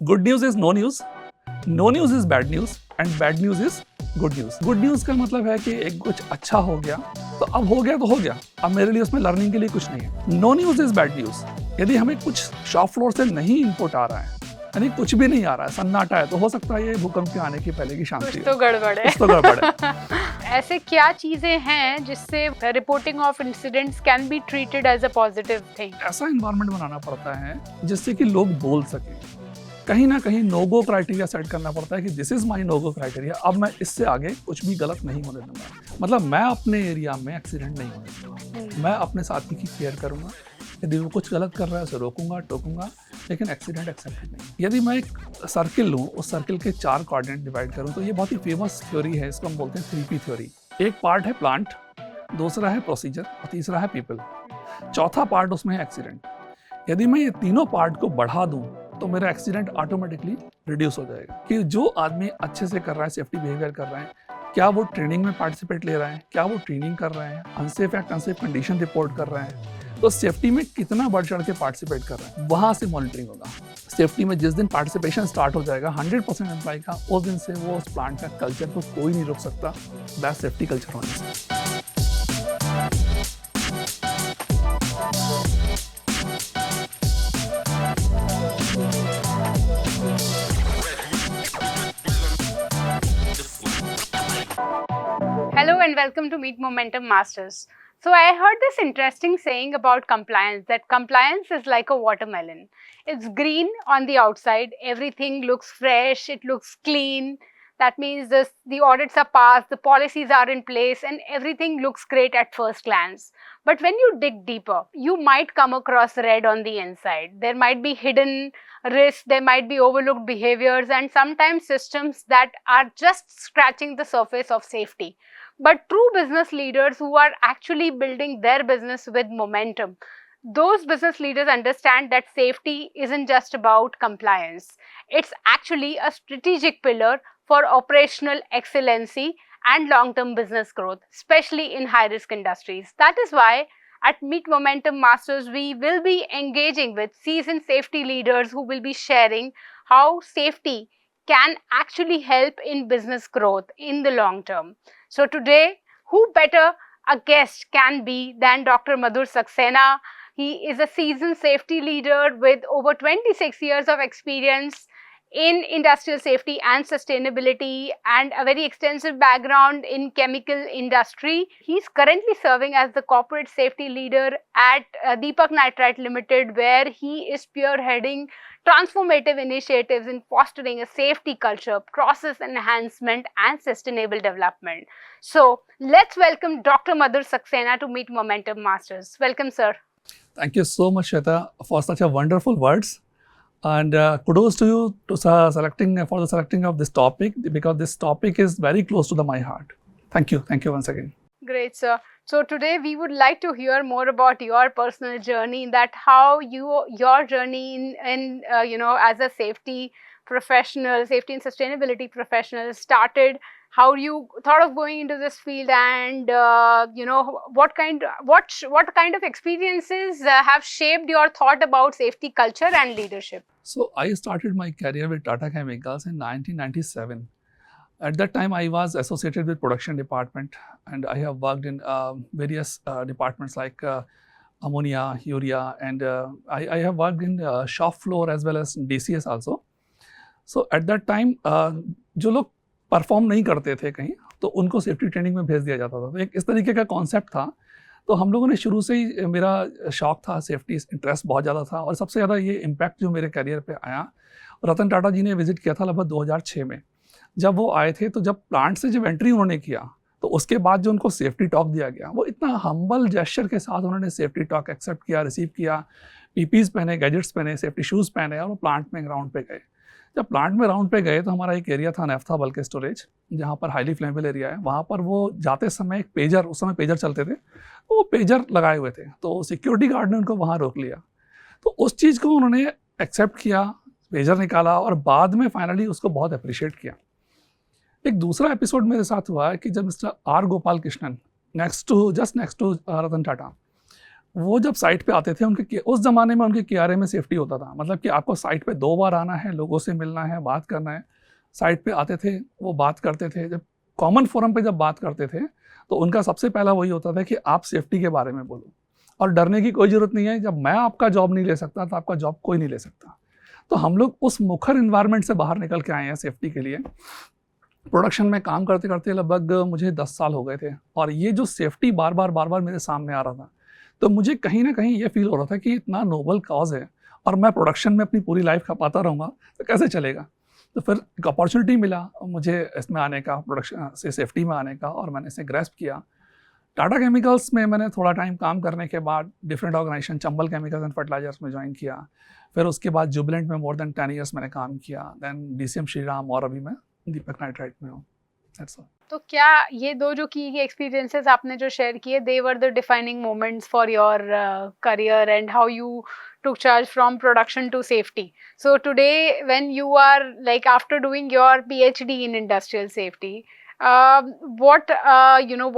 Good news is no news is bad news and bad news is good news. Good news का मतलब है कि एक कुछ अच्छा हो गया तो अब हो गया तो हो गया, अब मेरे लिए उसमें लर्निंग के लिए कुछ नहीं है। No news is bad news. यदि हमें कुछ शॉप फ्लोर से नहीं इनपुट आ रहा है, यानी कुछ भी नहीं आ रहा है, सन्नाटा है, तो हो सकता है ये भूकंप के आने की पहले की शांति कुछ तो गड़बड़ है। कुछ तो गड़बड़ है। ऐसे क्या चीजें हैं जिससे reporting of incidents can be treated as a positive thing? ऐसा एनवायरनमेंट बनाना पड़ता है जिससे कि लोग बोल सकें। कहीं ना कहीं नो गो क्राइटेरिया सेट करना पड़ता है कि this is my no go criteria, अब मैं इससे आगे कुछ भी गलत नहीं होने दूंगा। मतलब मैं अपने एरिया में एक्सीडेंट नहीं होने दूंगा, मैं अपने साथी की केयर करूंगा। यदि वो कुछ गलत कर रहा है उसे रोकूंगा टोकूंगा, लेकिन एक्सीडेंट एक्सेप्टेड नहीं। यदि मैं एक सर्किल लूँ, उस सर्किल के 4 कोऑर्डिनेट डिवाइड करूँ, तो ये बहुत ही फेमस थ्योरी है, इसको हम बोलते हैं 3P थ्योरी। एक पार्ट है प्लांट, दूसरा है प्रोसीजर और तीसरा है पीपल, चौथा पार्ट उसमें है एक्सीडेंट। यदि मैं ये तीनों पार्ट को बढ़ा दूं तो मेरा एक्सीडेंट ऑटोमेटिकली रिड्यूस हो जाएगा। कि जो आदमी अच्छे से कर रहा है, सेफ्टी बिहेवियर कर रहा है, क्या वो ट्रेनिंग में पार्टिसिपेट ले रहा है, क्या वो ट्रेनिंग कर रहे हैं, अनसेफ या अनसेफ कंडीशन रिपोर्ट कर रहे हैं, तो सेफ्टी में कितना बढ़ चढ़ के पार्टिसिपेट कर रहा है, वहाँ से मॉनिटरिंग होगा। सेफ्टी में जिस दिन पार्टिसिपेशन स्टार्ट हो जाएगा 100% एम्प्लॉय का, उस दिन से वो उस प्लांट का कल्चर को कोई नहीं रोक सकता, बेस्ट सेफ्टी कल्चर होने से। Hello and welcome to Meet Momentum Masters. So I heard this interesting saying about compliance, that compliance is like a watermelon. It's green on the outside, everything looks fresh, it looks clean. That means the audits are passed, the policies are in place, and everything looks great at first glance. But when you dig deeper, you might come across red on the inside. There might be hidden risks, there might be overlooked behaviors, and sometimes systems that are just scratching the surface of safety. But true business leaders who are actually building their business with momentum, those business leaders understand that safety isn't just about compliance. It's actually a strategic pillar for operational excellency and long-term business growth, especially in high-risk industries. That is why at Meet Momentum Masters, we will be engaging with seasoned safety leaders who will be sharing how safety can actually help in business growth in the long term. So today, who better a guest can be than Dr. Madhur Saxena. He is a seasoned safety leader with over 26 years of experience in industrial safety and sustainability and a very extensive background in chemical industry. He's currently serving as the corporate safety leader at Deepak Nitrite Limited, where he is spearheading transformative initiatives in fostering a safety culture, process enhancement and sustainable development. So let's welcome Dr. Madhur Saxena to Meet Momentum Masters. Welcome, sir. Thank you so much, Shweta, for such a wonderful words. And kudos to you to selecting of this topic, because this topic is very close to my heart. Thank you once again. Great, sir. So today we would like to hear more about your personal journey, that how your journey in as a safety professional, safety and sustainability professional started, how you thought of going into this field, and what kind of experiences have shaped your thought about safety culture and leadership. So I started my career with Tata Chemicals in 1997. At that time, I was associated with production department, and I have worked in various departments like ammonia, urea, and I have worked in shop floor as well as DCS also. So at that time, जो लोग perform नहीं करते थे कहीं, तो उनको safety training में भेज दिया जाता था। तो एक इस तरीके का कॉन्सेप्ट था। तो हम लोगों ने शुरू से ही, मेरा शौक था, सेफ्टी इंटरेस्ट बहुत ज़्यादा था, और सबसे ज़्यादा ये इम्पैक्ट जो मेरे करियर पे आया, रतन टाटा जी ने विजिट किया था लगभग 2006 में। जब वो आए थे, तो जब प्लांट से जब एंट्री उन्होंने किया, तो उसके बाद जो उनको सेफ्टी टॉक दिया गया, वो इतना हम्बल जेस्चर के साथ उन्होंने सेफ्टी टॉक एक्सेप्ट किया, रिसीव किया, पीपीज पहने, गैजेट्स पहने, सेफ्टी शूज़ पहने, और वो प्लांट में ग्राउंड पे गए। जब प्लांट में राउंड पे गए, तो हमारा एक एरिया था नेफ्था बल्क स्टोरेज, जहाँ पर हाईली फ्लेमेबल एरिया है। वहाँ पर वो जाते समय एक पेजर, उस समय पेजर चलते थे, तो वो पेजर लगाए हुए थे, तो सिक्योरिटी गार्ड ने उनको वहाँ रोक लिया। तो उस चीज़ को उन्होंने एक्सेप्ट किया, पेजर निकाला, और बाद में फाइनली उसको बहुत अप्रिशिएट किया। एक दूसरा एपिसोड मेरे साथ हुआ है कि जब mister R Gopal Krishnan, just next to Ratan Tata, वो जब साइट पे आते थे उनके उस ज़माने में उनके KRA में सेफ्टी होता था, मतलब कि आपको साइट पे 2 बार आना है, लोगों से मिलना है, बात करना है। साइट पे आते थे, वो बात करते थे, जब कॉमन फोरम पे जब बात करते थे तो उनका सबसे पहला वही होता था कि आप सेफ्टी के बारे में बोलो, और डरने की कोई ज़रूरत नहीं है, जब मैं आपका जॉब नहीं ले सकता तो आपका जॉब कोई नहीं ले सकता। तो हम लोग उस मुखर इन्वायरमेंट से बाहर निकल के आए हैं सेफ्टी के लिए। प्रोडक्शन में काम करते करते लगभग मुझे 10 साल हो गए थे, और ये जो सेफ्टी बार बार मेरे सामने आ रहा था, तो मुझे कहीं ना कहीं ये फील हो रहा था कि इतना नोबल कॉज है और मैं प्रोडक्शन में अपनी पूरी लाइफ खपाता रहूँगा तो कैसे चलेगा। तो फिर एक अपॉर्चुनिटी मिला मुझे इसमें आने का, प्रोडक्शन से सेफ्टी में आने का, और मैंने इसे ग्रेस्प किया। टाटा केमिकल्स में मैंने थोड़ा टाइम काम करने के बाद different organization, Chambal chemicals and fertilizers में ज्वाइन किया। फिर उसके बाद जुबिलेंट में मोर देन 10 ईयर्स मैंने काम किया, देन DCM श्रीराम, और अभी मैं दीपक नाइट्राइट में हूँ। That's all. तो क्या ये दो जो की एक्सपीरियंसेस आपने जो शेयर किए, they were the defining moments for your career and how you took charge from production to safety? So today when you are like after doing your PhD in industrial safety, what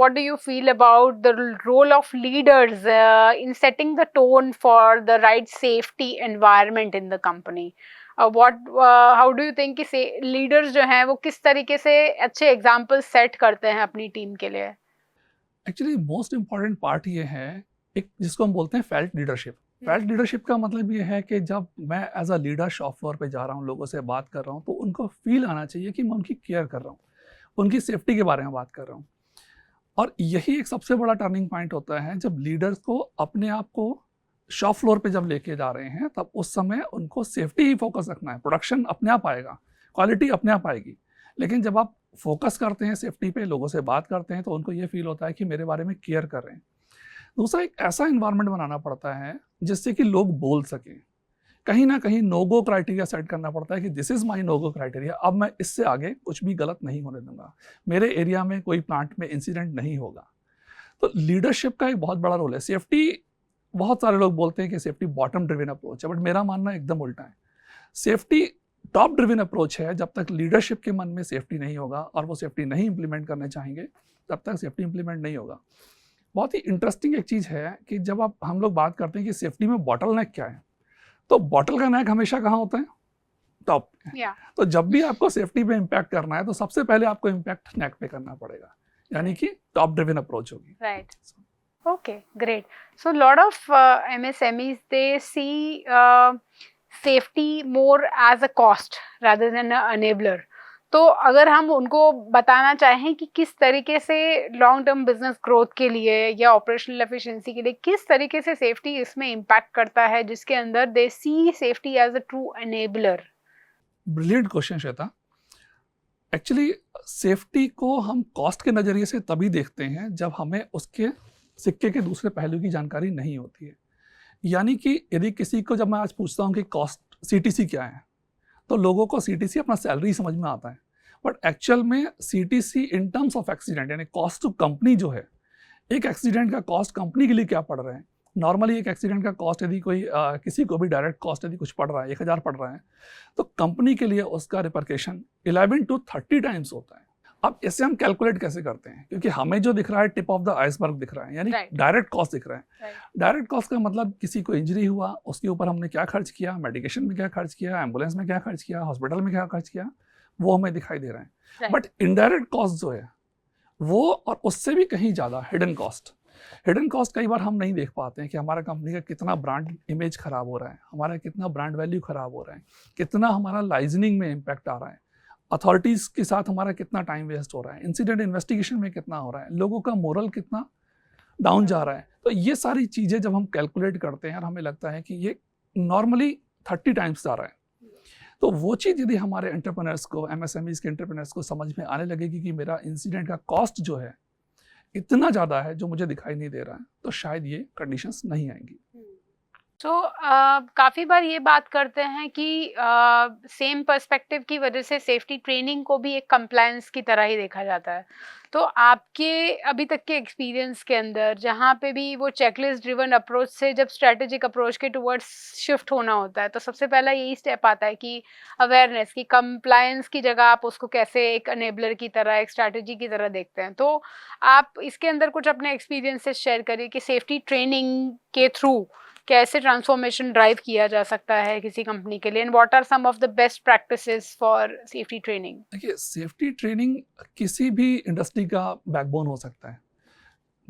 what do you feel about the role of leaders in setting the tone for the right safety environment in the company? How do you think कि leaders जो हैं वो किस तरीके से अच्छे examples set करते हैं अपनी टीम के लिए? एक्चुअली मोस्ट इम्पॉर्टेंट पार्ट ये है, एक जिसको हम बोलते हैं फेल्ट लीडरशिप। फेल्ट लीडरशिप का मतलब ये है कि जब मैं as a leader shop floor पे जा रहा हूँ, लोगों से बात कर रहा हूँ, तो उनको फील आना चाहिए कि मैं उनकी केयर कर रहा हूँ, उनकी सेफ्टी के बारे में बात कर रहा हूँ। और यही एक सबसे बड़ा टर्निंग पॉइंट होता है, जब लीडर्स को अपने आप को शॉप फ्लोर पे जब लेके जा रहे हैं, तब उस समय उनको सेफ्टी ही फोकस रखना है। प्रोडक्शन अपने आप आएगा, क्वालिटी अपने आप आएगी, लेकिन जब आप फोकस करते हैं सेफ्टी पे, लोगों से बात करते हैं, तो उनको ये फील होता है कि मेरे बारे में केयर कर रहे हैं। दूसरा, एक ऐसा इन्वायरमेंट बनाना पड़ता है जिससे कि लोग बोल सकें। कहीं ना कहीं नो गो क्राइटेरिया सेट करना पड़ता है कि this is my no go criteria, अब मैं इससे आगे कुछ भी गलत नहीं होने दूंगा, मेरे एरिया में कोई प्लांट में इंसिडेंट नहीं होगा। तो लीडरशिप का एक बहुत बड़ा रोल है। सेफ्टी, बहुत सारे लोग बोलते हैं कि सेफ्टी बॉटम ड्रिवन अप्रोच है, बट मेरा मानना एकदम उल्टा है। सेफ्टी टॉप ड्रिवन अप्रोच है। जब तक लीडरशिप के मन में सेफ्टी नहीं होगा और वो सेफ्टी नहीं इंप्लीमेंट करने चाहेंगे, तब तक सेफ्टी इंप्लीमेंट नहीं होगा। बहुत ही इंटरेस्टिंग एक चीज़ है कि जब हम लोग बात करते हैं कि सेफ्टी में बॉटल नेक क्या है, तो बॉटल का नेक हमेशा कहाँ होता है? टॉप पे। तो जब भी आपको सेफ्टी पे इम्पैक्ट करना है, तो सबसे पहले आपको इम्पैक्ट नेक पे करना पड़ेगा, यानी कि टॉप ड्रिवन अप्रोच होगी। Right, okay, great. So lot of MSMEs, they see safety more as a cost rather than an enabler. तो अगर हम उनको बताना चाहें कि किस तरीके से लॉन्ग टर्म बिजनेस ग्रोथ के लिए या ऑपरेशनल एफिशिएंसी के लिए किस तरीके से सेफ्टी इसमें इम्पैक्ट करता है, जिसके अंदर they see safety as a true enabler. Brilliant question Shweta. Actually safety को हम कॉस्ट के नज़रिए से तभी देखते हैं जब हमें उसके सिक्के के दूसरे पहलू की जानकारी नहीं होती है। यानी कि यदि किसी को, जब मैं आज पूछता हूँ कि कॉस्ट CTC क्या है, तो लोगों को CTC अपना सैलरी समझ में आता है, बट एक्चुअल में CTC in terms of accident, यानी कॉस्ट टू कंपनी जो है, एक एक्सीडेंट का कॉस्ट कंपनी के लिए क्या पड़ रहा है। नॉर्मली एक एक्सीडेंट का कॉस्ट यदि कोई किसी को भी डायरेक्ट कॉस्ट यदि कुछ पड़ रहा है, 1000 पड़ रहा है, तो कंपनी के लिए उसका रिपरकेशन 11 to 30 टाइम्स होता है। अब इसे हम कैलकुलेट कैसे करते हैं, क्योंकि हमें जो दिख रहा है टिप ऑफ द आइसबर्ग दिख रहा है, यानी डायरेक्ट कॉस्ट दिख रहा है। डायरेक्ट कॉस्ट का मतलब किसी को इंजरी हुआ, उसके ऊपर हमने क्या खर्च किया, मेडिकेशन में क्या खर्च किया, एम्बुलेंस में क्या खर्च किया, हॉस्पिटल में क्या खर्च किया, वो हमें दिखाई दे रहा है। बट इनडायरेक्ट कॉस्ट जो है वो, और उससे भी कहीं ज़्यादा हिडन कॉस्ट कई बार हम नहीं देख पाते हैं कि हमारा कंपनी का कितना ब्रांड इमेज खराब हो रहा है, हमारा कितना ब्रांड वैल्यू खराब हो रहा है, कितना हमारा लाइजनिंग में इम्पैक्ट आ रहा है, अथॉरिटीज़ के साथ हमारा कितना टाइम वेस्ट हो रहा है, इंसिडेंट इन्वेस्टिगेशन में कितना हो रहा है, लोगों का मोरल कितना डाउन जा रहा है। तो ये सारी चीज़ें जब हम कैलकुलेट करते हैं और हमें लगता है कि ये नॉर्मली 30 टाइम्स जा रहा है, तो वो चीज़ यदि हमारे एंटरप्रेन्योर्स को, MSMEs के एंटरप्रेन्योर्स को समझ में आने लगेगी कि मेरा इंसिडेंट का कॉस्ट जो है इतना ज़्यादा है जो मुझे दिखाई नहीं दे रहा है, तो शायद ये कंडीशंस नहीं आएंगी। तो काफ़ी बार ये बात करते हैं कि सेम पर्सपेक्टिव की वजह से सेफ्टी ट्रेनिंग को भी एक कंप्लायंस की तरह ही देखा जाता है। तो आपके अभी तक के एक्सपीरियंस के अंदर जहाँ पे भी वो चेकलिस्ट ड्रिवन अप्रोच से जब स्ट्रैटेजिक अप्रोच के टुवर्ड्स शिफ्ट होना होता है, तो सबसे पहला यही स्टेप आता है कि अवेयरनेस की कंप्लायंस की जगह आप उसको कैसे एक अनेबलर की तरह, एक स्ट्रैटेजी की तरह देखते हैं। तो आप इसके अंदर कुछ अपने एक्सपीरियंसेस शेयर करिए कि सेफ्टी ट्रेनिंग के थ्रू कैसे ट्रांसफॉर्मेशन ड्राइव किया जा सकता है किसी कंपनी के लिए, and what are some of the best practices for safety training? देखिए, सेफ्टी ट्रेनिंग किसी भी इंडस्ट्री का बैकबोन हो सकता है,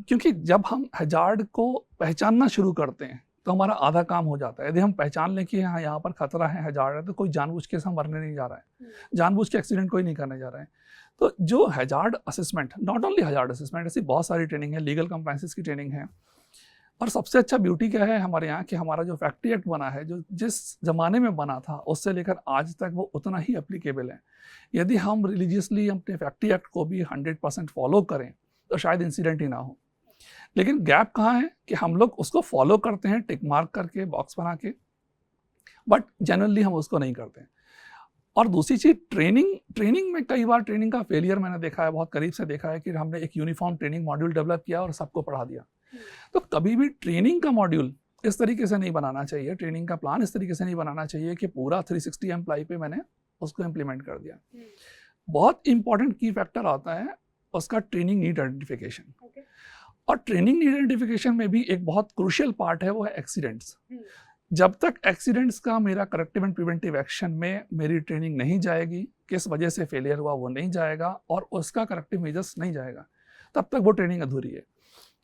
क्योंकि जब हम हैजार्ड को पहचानना शुरू करते हैं तो हमारा आधा काम हो जाता है। यदि हम पहचान लें कि हाँ, यहाँ पर खतरा है, हैजार्ड है, तो कोई जानबूझ के हम मरने नहीं जा रहा है, जानबूझ के एक्सीडेंट कोई नहीं करने जा रहा है। तो जो hazard assessment, not only hazard assessment, ऐसी बहुत सारी ट्रेनिंग है, लीगल कंप्लायंसेस की ट्रेनिंग है। और सबसे अच्छा ब्यूटी क्या है हमारे यहाँ कि हमारा जो फैक्ट्री एक्ट बना है, जो जिस ज़माने में बना था उससे लेकर आज तक वो उतना ही एप्लीकेबल है। यदि हम रिलीजियसली अपने फैक्ट्री एक्ट को भी 100% फॉलो करें तो शायद इंसिडेंट ही ना हो। लेकिन गैप कहाँ है कि हम लोग उसको फॉलो करते हैं टिक मार्क करके, बॉक्स बना के, बट जनरली हम उसको नहीं करते। और दूसरी चीज़, ट्रेनिंग में कई बार ट्रेनिंग का फेलियर मैंने देखा है, बहुत करीब से देखा है कि हमने एक यूनिफॉर्म ट्रेनिंग मॉड्यूल डेवलप किया और सबको पढ़ा दिया। तो कभी भी ट्रेनिंग का मॉड्यूल इस तरीके से नहीं बनाना चाहिए, ट्रेनिंग का प्लान इस तरीके से नहीं बनाना चाहिए कि पूरा 360 एम्प्लॉय पे मैंने उसको इम्प्लीमेंट कर दिया। बहुत इंपॉर्टेंट की फैक्टर आता है उसका ट्रेनिंग नीड आइडेंटिफिकेशन। और ट्रेनिंग नीड आइडेंटिफिकेशन में भी एक बहुत क्रूशियल पार्ट है, वो है एक्सीडेंट्स। जब तक एक्सीडेंट्स का मेरा करेक्टिव एंड प्रिवेंटिव एक्शन में मेरी ट्रेनिंग नहीं जाएगी, किस वजह से फेलियर हुआ वो नहीं जाएगा और उसका करेक्टिव मेजर्स नहीं जाएगा, तब तक वो ट्रेनिंग अधूरी है।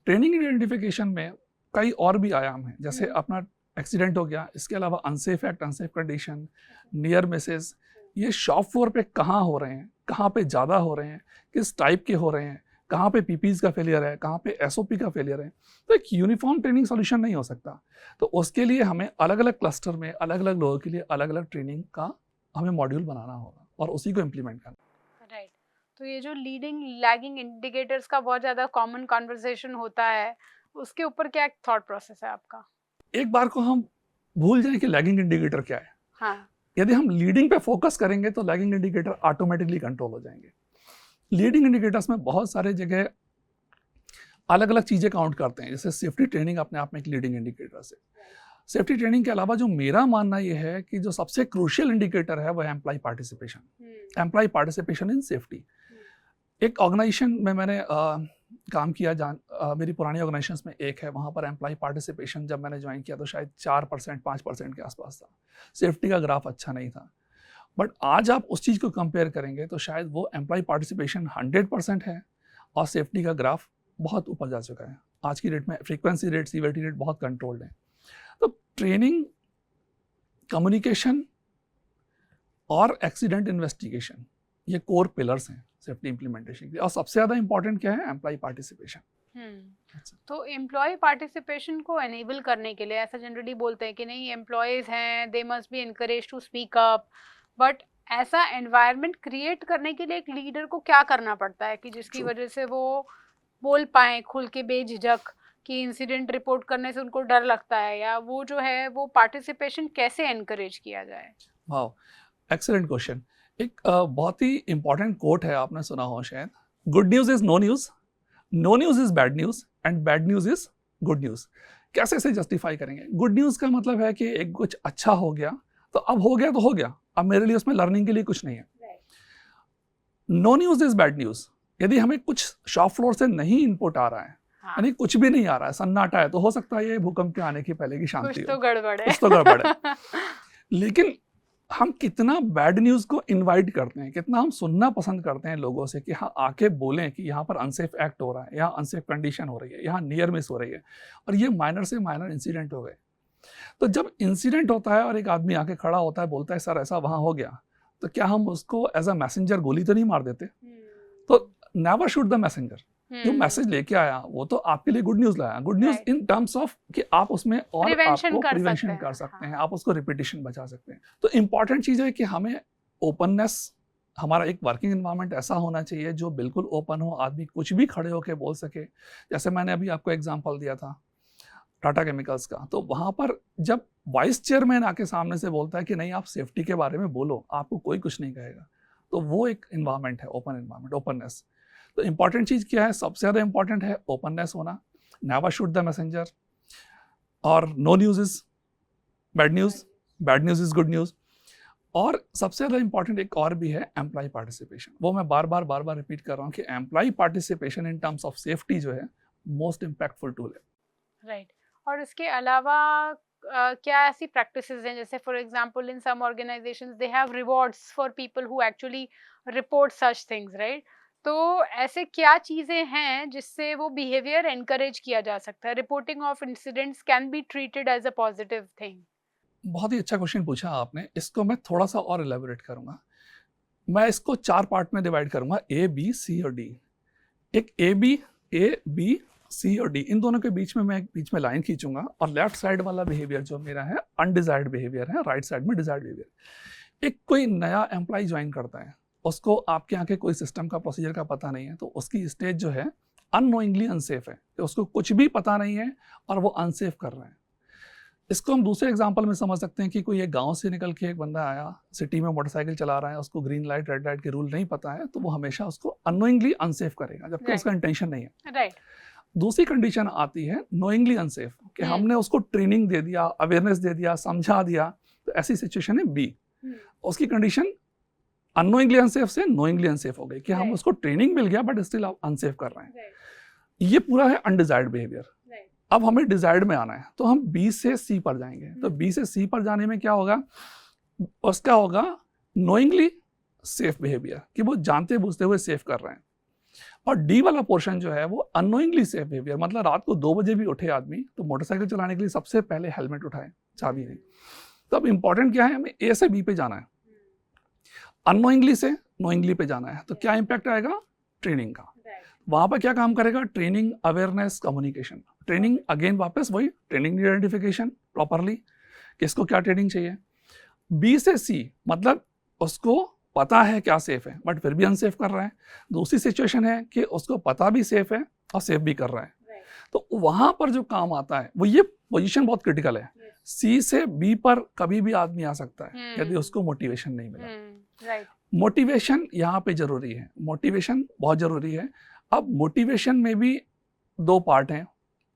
ट्रेनिंग आइडेंटिफिकेशन में कई और भी आयाम हैं, जैसे अपना एक्सीडेंट हो गया, इसके अलावा unsafe act, unsafe condition, near Mrs, ये शॉप फ्लोर पे कहाँ हो रहे हैं, कहाँ पे ज़्यादा हो रहे हैं, किस टाइप के हो रहे हैं, कहाँ पे पीपीज का फेलियर है, कहाँ पे एसओपी का फेलियर है। तो एक यूनिफॉर्म ट्रेनिंग सॉल्यूशन नहीं हो सकता। तो उसके लिए हमें अलग अलग क्लस्टर में अलग अलग लोगों के लिए अलग अलग ट्रेनिंग का हमें मॉड्यूल बनाना होगा और उसी को इम्प्लीमेंट करना। राइट। तो ये जो लीडिंग लैगिंग इंडिकेटर्स का बहुत ज़्यादा कॉमन कॉन्वर्सेशन होता है, उसके ऊपर क्या थॉट प्रोसेस है आपका? एक बार को हम भूल जाएं कि लैगिंग इंडिकेटर क्या है। हाँ। यदि हम लीडिंग पे फोकस करेंगे तो लैगिंग इंडिकेटर ऑटोमेटिकली कंट्रोल हो जाएंगे। लीडिंग इंडिकेटर्स में बहुत सारे जगह अलग अलग चीज़ें काउंट करते हैं, जैसे सेफ्टी ट्रेनिंग अपने आप में एक लीडिंग इंडिकेटर है। सेफ्टी ट्रेनिंग के अलावा जो मेरा मानना ये है कि जो सबसे क्रूशियल इंडिकेटर है वो है employee participation, employee participation in safety. एक ऑर्गेनाइजेशन में मैंने काम किया, मेरी पुरानी ऑर्गेनाइजेशंस में एक है, वहाँ पर एम्प्लॉय पार्टिसिपेशन जब मैंने ज्वाइन किया तो शायद 4% 5% के आसपास था। सेफ्टी का ग्राफ अच्छा नहीं था। बट आज आप उस चीज़ को कंपेयर करेंगे तो शायद वो एम्प्लॉय पार्टिसिपेशन 100% है और सेफ्टी का ग्राफ बहुत ऊपर जा चुका है। आज की डेट में फ्रीक्वेंसी रेट, सीवियरिटी रेट बहुत कंट्रोल्ड है। तो ट्रेनिंग, कम्युनिकेशन और एक्सीडेंट इन्वेस्टिगेशन, ये कोर पिलर्स हैं सेफ्टी इंप्लीमेंटेशन के लिए। और सबसे ज़्यादा इंपॉर्टेंट क्या है? Employee participation. तो एम्प्लॉय पार्टिसिपेशन को एनेबल करने के लिए ऐसा जनरली बोलते हैं कि नहीं, एम्प्लॉयज़ हैं, they must be encourage to speak up, but ऐसा एनवायरनमेंट क्रिएट करने के लिए एक लीडर को क्या करना पड़ता है कि जिसकी वजह से वो बोल पाएँ खुल के बेझिझक, कि इंसिडेंट रिपोर्ट करने से उनको डर लगता है, या वो जो है वो पार्टिसिपेशन कैसे एनकरेज किया जाए? Wow, excellent question. एक बहुत ही इंपॉर्टेंट कोट है, आपने सुना हो शायद, good news is no news, no news is bad news and bad news is good news. कैसे इसे जस्टिफाई करेंगे? गुड न्यूज़ का मतलब है कि एक कुछ अच्छा हो गया तो अब हो गया तो हो गया, अब मेरे लिए उसमें लर्निंग के लिए कुछ नहीं है। No news is bad news. यदि हमें कुछ शॉप फ्लोर से नहीं इनपुट आ रहा है, यानी कुछ भी नहीं आ रहा है, सन्नाटा है, तो हो सकता है ये भूकंप के आने के पहले की शांति हो, कुछ तो गड़बड़ है, कुछ तो गड़बड़ है। लेकिन हम कितना बैड न्यूज़ को इनवाइट करते हैं, कितना हम सुनना पसंद करते हैं लोगों से कि हाँ आके बोलें कि यहाँ पर अनसेफ एक्ट हो रहा है, यहाँ अनसेफ कंडीशन हो रही है, यहाँ नियर मिस हो रही है, और ये माइनर से माइनर इंसिडेंट हो गए। तो जब इंसिडेंट होता है और एक आदमी आके खड़ा होता है, बोलता है सर ऐसा वहाँ हो गया, तो क्या हम उसको एज अ मैसेंजर गोली तो नहीं मार देते? तो नेवर शूट द मैसेंजर। जो मैसेज लेके आया वो तो आपके लिए गुड न्यूज़ लाया, good news in terms of कि आप उसमें और आपको प्रिवेंशन कर सकते हैं, आप उसको रिपीटिशन बचा सकते हैं। तो इम्पॉर्टेंट चीज़ है कि हमें ओपननेस, हमारा एक वर्किंग एनवायरनमेंट ऐसा होना चाहिए जो बिल्कुल ओपन हो, आदमी कुछ भी खड़े होकर बोल सके। जैसे मैंने अभी आपको एग्जांपल दिया था, टाटा केमिकल्स का, तो वहाँ पर जब वाइस चेयरमैन आके सामने से बोलता है कि नहीं आप सेफ्टी के बारे में बोलो, आपको कोई कुछ नहीं कहेगा, तो वो एक इन्वायरमेंट है, ओपन इन्वायरमेंट, ओपननेस। तो इंपॉर्टेंट चीज़ क्या है, सबसे ज़्यादा इंपॉर्टेंट है ओपननेस होना, नेवर शूट द मैसेंजर, और no news is bad news, bad news is good news. और सबसे ज़्यादा इंपॉर्टेंट एक और भी है एम्प्लॉय पार्टिसिपेशन। वो मैं बार बार रिपीट कर रहा हूँ कि employee participation in terms of safety जो है मोस्ट इम्पैक्टफुल टूल है। राइट। और इसके अलावा क्या ऐसी प्रैक्टिसेस हैं, जैसे for example in some organizations they have rewards for people who actually report such things, right? तो ऐसे क्या चीज़ें हैं जिससे वो बिहेवियर एनकरेज किया जा सकता है? Reporting of incidents can be treated as a positive thing. बहुत ही अच्छा क्वेश्चन पूछा आपने, इसको मैं थोड़ा सा और एलेबोरेट करूंगा। मैं इसको 4 पार्ट में डिवाइड करूंगा, ए, बी, सी और डी। एक ए बी सी और डी, इन दोनों के बीच में मैं बीच में लाइन खींचूंगा, और लेफ्ट साइड वाला बिहेवियर जो मेरा है अनडिजायर्ड बिहेवियर है, राइट साइड में डिजायर्ड बिहेवियर। एक कोई नया एम्प्लॉय ज्वाइन करता है, उसको आपके यहाँ के कोई सिस्टम का प्रोसीजर का पता नहीं है, तो उसकी स्टेज जो है अननोइंगली अनसेफ है, कि उसको कुछ भी पता नहीं है और वो अनसेफ कर रहे हैं। इसको हम दूसरे एग्जांपल में समझ सकते हैं कि कोई एक गांव से निकल के एक बंदा आया, सिटी में मोटरसाइकिल चला रहा है, उसको ग्रीन लाइट रेड लाइट के रूल नहीं पता है, तो वो हमेशा उसको अननोइंगली अनसेफ करेगा, जबकि उसका इंटेंशन नहीं है। राइट। दूसरी कंडीशन आती है नोइंगली अनसेफ, कि हमने उसको ट्रेनिंग दे दिया, अवेयरनेस दे दिया, समझा दिया, तो ऐसी सिचुएशन है बी। उसकी कंडीशन अननोइंगली अनसेफ से नोइंगली अनसेफ हो गई, कि हम उसको ट्रेनिंग मिल गया बट स्टिल अनसेफ कर रहे हैं। ये पूरा है अनडिजायर्ड बिहेवियर। अब हमें डिजायर्ड में आना है, तो हम बी से सी पर जाएंगे। तो बी से सी पर जाने में क्या होगा, उसका होगा नोइंगली सेफ बिहेवियर, कि वो जानते बूझते हुए सेफ कर रहे हैं। और डी वाला पोर्शन जो है वो अननोइंगली सेफ बिहेवियर, मतलब रात को 2 बजे भी उठे आदमी तो मोटरसाइकिल चलाने के लिए सबसे पहले हेलमेट उठाए, चाबी नहीं। तो अब इंपॉर्टेंट क्या है, हमें ए से बी पे जाना है, अननोइंगली से नोइंगली पे जाना है। तो क्या इंपैक्ट आएगा, ट्रेनिंग का। वहां पर क्या काम करेगा, training, awareness, communication. Training again वापस वही ट्रेनिंग आइडेंटिफिकेशन प्रॉपरली, किसको क्या ट्रेनिंग चाहिए। बी से सी मतलब उसको पता है क्या सेफ है बट फिर भी अनसेफ कर रहा है। दूसरी सिचुएशन है कि उसको पता भी सेफ है और सेफ भी कर रहा है। तो वहां पर जो काम आता है वो, ये पोजीशन बहुत क्रिटिकल है। सी से बी पर कभी भी आदमी आ सकता है यदि उसको मोटिवेशन नहीं मिला। मोटिवेशन यहाँ पे जरूरी है, मोटिवेशन बहुत जरूरी है। अब मोटिवेशन में भी 2 पार्ट हैं।